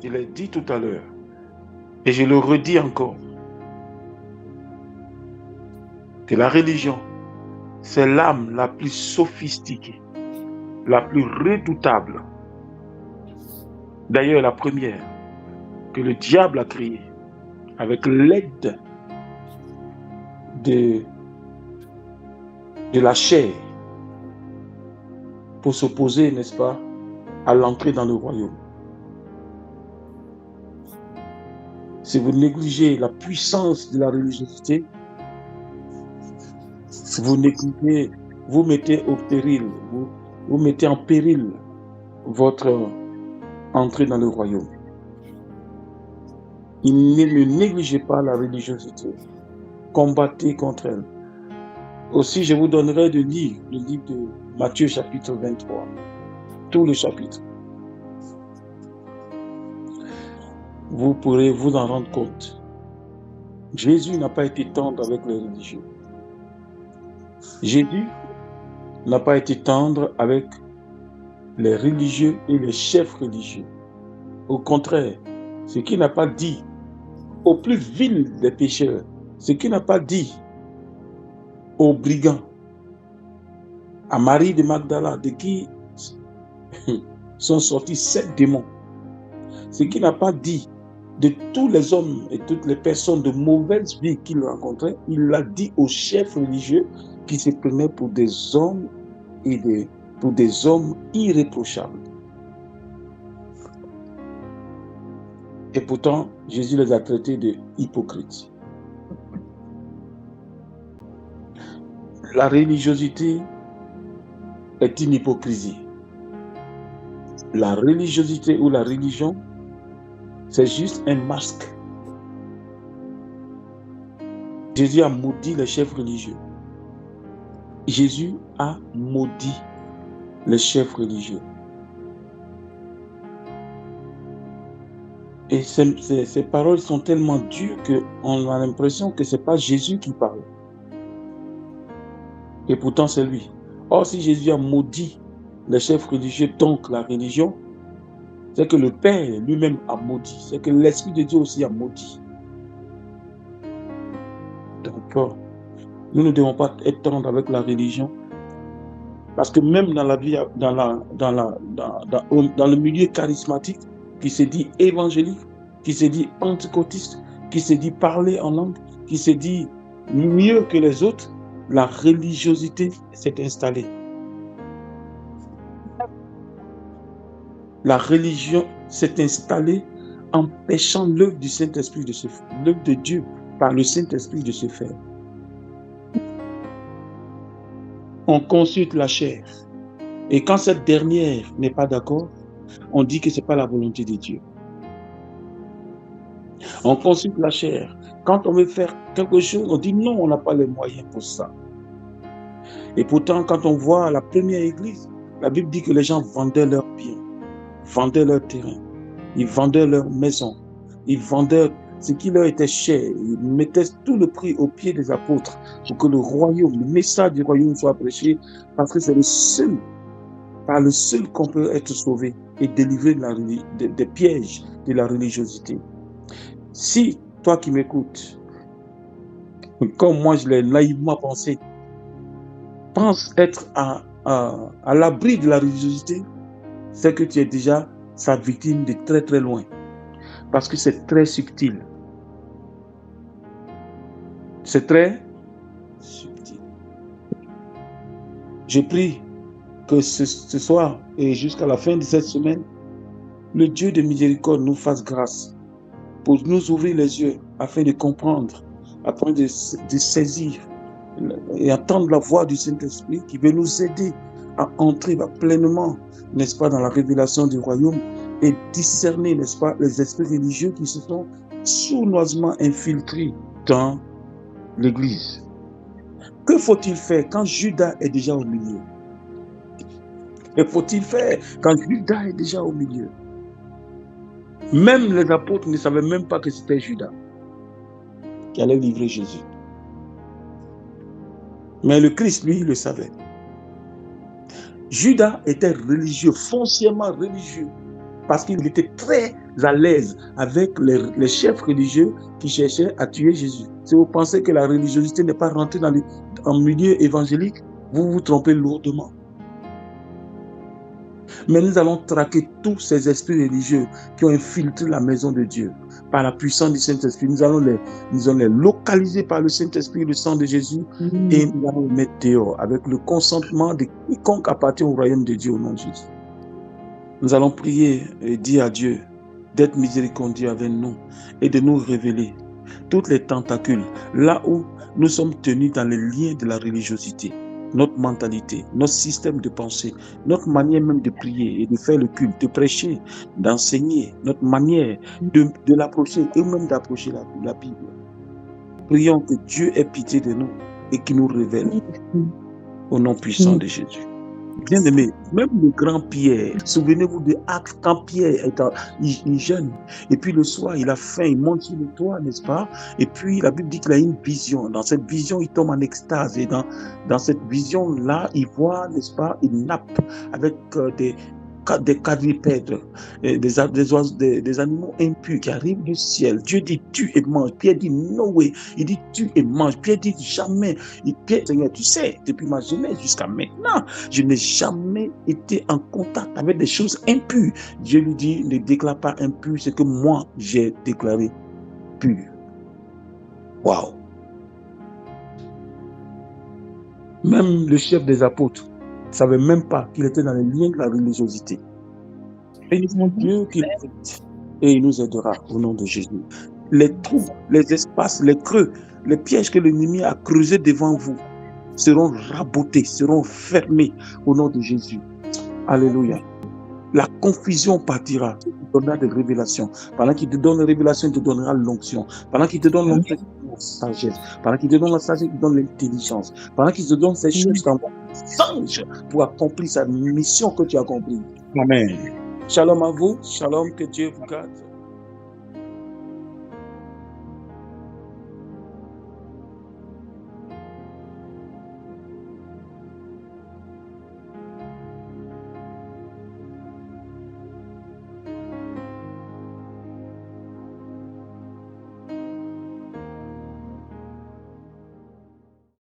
Je l'ai dit tout à l'heure et je le redis encore, que la religion, c'est l'âme la plus sophistiquée, la plus redoutable. D'ailleurs, la première que le diable a créée avec l'aide de la chair pour s'opposer, n'est-ce pas, à l'entrée dans le royaume. Si vous négligez la puissance de la religiosité, vous négligez, vous mettez au péril, vous mettez en péril votre entrée dans le royaume. Ne négligez pas la religiosité. Combattez contre elle. Aussi, je vous donnerai de lire le livre de Matthieu chapitre 23. Tout le chapitre. Vous pourrez vous en rendre compte. Jésus n'a pas été tendre avec les religieux. Jésus n'a pas été tendre avec les religieux et les chefs religieux. Au contraire, ce qu'il n'a pas dit aux plus vils des pécheurs, ce qu'il n'a pas dit aux brigands, à Marie de Magdala, de qui sont sortis 7 démons, ce qu'il n'a pas dit de tous les hommes et toutes les personnes de mauvaise vie qu'il rencontrait, il l'a dit aux chefs religieux qui se prenaient pour des hommes et pour des hommes irréprochables. Et pourtant, Jésus les a traités de hypocrites. La religiosité est une hypocrisie. La religiosité ou la religion, c'est juste un masque. Jésus a maudit les chefs religieux. Jésus a maudit les chefs religieux. Et ces paroles sont tellement dures qu'on a l'impression que ce n'est pas Jésus qui parle. Et pourtant, c'est lui. Or, si Jésus a maudit les chefs religieux, donc la religion, c'est que le Père lui-même a maudit. C'est que l'Esprit de Dieu aussi a maudit. Donc, nous ne devons pas être tendres avec la religion. Parce que même dans la vie, dans le milieu charismatique, qui se dit évangélique, qui se dit pentecôtiste, qui se dit parler en langue, qui se dit mieux que les autres, la religiosité s'est installée. La religion s'est installée, empêchant l'œuvre du Saint-Esprit de se faire, l'œuvre de Dieu par le Saint-Esprit de se faire. On consulte la chair. Et quand cette dernière n'est pas d'accord, on dit que ce n'est pas la volonté de Dieu. On consulte la chair. Quand on veut faire quelque chose, on dit non, on n'a pas les moyens pour ça. Et pourtant, quand on voit la première église, la Bible dit que les gens vendaient leurs biens, vendaient leurs terrains, ils vendaient leurs maisons, ils vendaient ce qui leur était cher, ils mettaient tout le prix aux pieds des apôtres pour que le royaume, le message du royaume soit prêché, parce que c'est le seul, par le seul qu'on peut être sauvé et délivré des pièges de la religiosité. Si toi qui m'écoutes, comme moi je l'ai naïvement pensé, pense être à l'abri de la religiosité, c'est que tu es déjà sa victime de très très loin. Parce que c'est très subtil. C'est très subtil. Je prie que ce soir et jusqu'à la fin de cette semaine, le Dieu de miséricorde nous fasse grâce pour nous ouvrir les yeux afin de comprendre, afin de saisir et entendre la voix du Saint-Esprit qui veut nous aider à entrer pleinement, n'est-ce pas, dans la révélation du royaume et discerner, n'est-ce pas, les esprits religieux qui se sont sournoisement infiltrés dans l'Église. Que faut-il faire quand Judas est déjà au milieu? Que faut-il faire quand Judas est déjà au milieu? Même les apôtres ne savaient même pas que c'était Judas qui allait livrer Jésus. Mais le Christ, lui, le savait. Judas était religieux, foncièrement religieux. parce qu'il était très à l'aise avec les chefs religieux qui cherchaient à tuer Jésus. Si vous pensez que la religiosité n'est pas rentrée en milieu évangélique, vous vous trompez lourdement. Mais nous allons traquer tous ces esprits religieux qui ont infiltré la maison de Dieu par la puissance du Saint-Esprit. Nous allons les localiser par le Saint-Esprit, le sang de Jésus, et nous allons les mettre dehors avec le consentement de quiconque appartient au royaume de Dieu au nom de Jésus. Nous allons prier et dire à Dieu d'être miséricordieux avec nous et de nous révéler toutes les tentacules, là où nous sommes tenus dans les liens de la religiosité, notre mentalité, notre système de pensée, notre manière même de prier et de faire le culte, de prêcher, d'enseigner, notre manière de l'approcher et même d'approcher la Bible. Prions que Dieu ait pitié de nous et qu'il nous révèle au nom puissant de Jésus. Bien aimé, même le grand Pierre, souvenez-vous de Actes, quand Pierre il jeûne, et puis le soir il a faim, il monte sur le toit, n'est-ce pas? Et puis la Bible dit qu'il a une vision. Dans cette vision, il tombe en extase, et dans cette vision-là, il voit, n'est-ce pas, une nappe avec des quadrupèdes, des animaux impurs qui arrivent du ciel. Dieu dit tue et mange. Pierre dit no way. Il dit tue et mange. Pierre dit jamais. Pierre, Seigneur, tu sais, depuis ma jeunesse jusqu'à maintenant, je n'ai jamais été en contact avec des choses impures. Dieu lui dit, ne déclare pas impur ce que moi j'ai déclaré pur. Waouh! Même le chef des apôtres ne savait même pas qu'il était dans les liens de la religiosité. Et nous avons Dieu qui l'aide et il nous aidera au nom de Jésus. Les trous, les espaces, les creux, les pièges que l'ennemi a creusés devant vous seront rabotés, seront fermés au nom de Jésus. Alléluia. La confusion partira. Il te donnera des révélations. Pendant qu'il te donne les révélations, il te donnera l'onction. Pendant qu'il te donne l'onction, il te donne la sagesse. Pendant qu'il te donne la sagesse, il te donne l'intelligence. Pendant qu'il te donne ces choses, il t'envoie des anges pour accomplir sa mission que tu as accomplie. Amen. Shalom à vous. Shalom, que Dieu vous garde.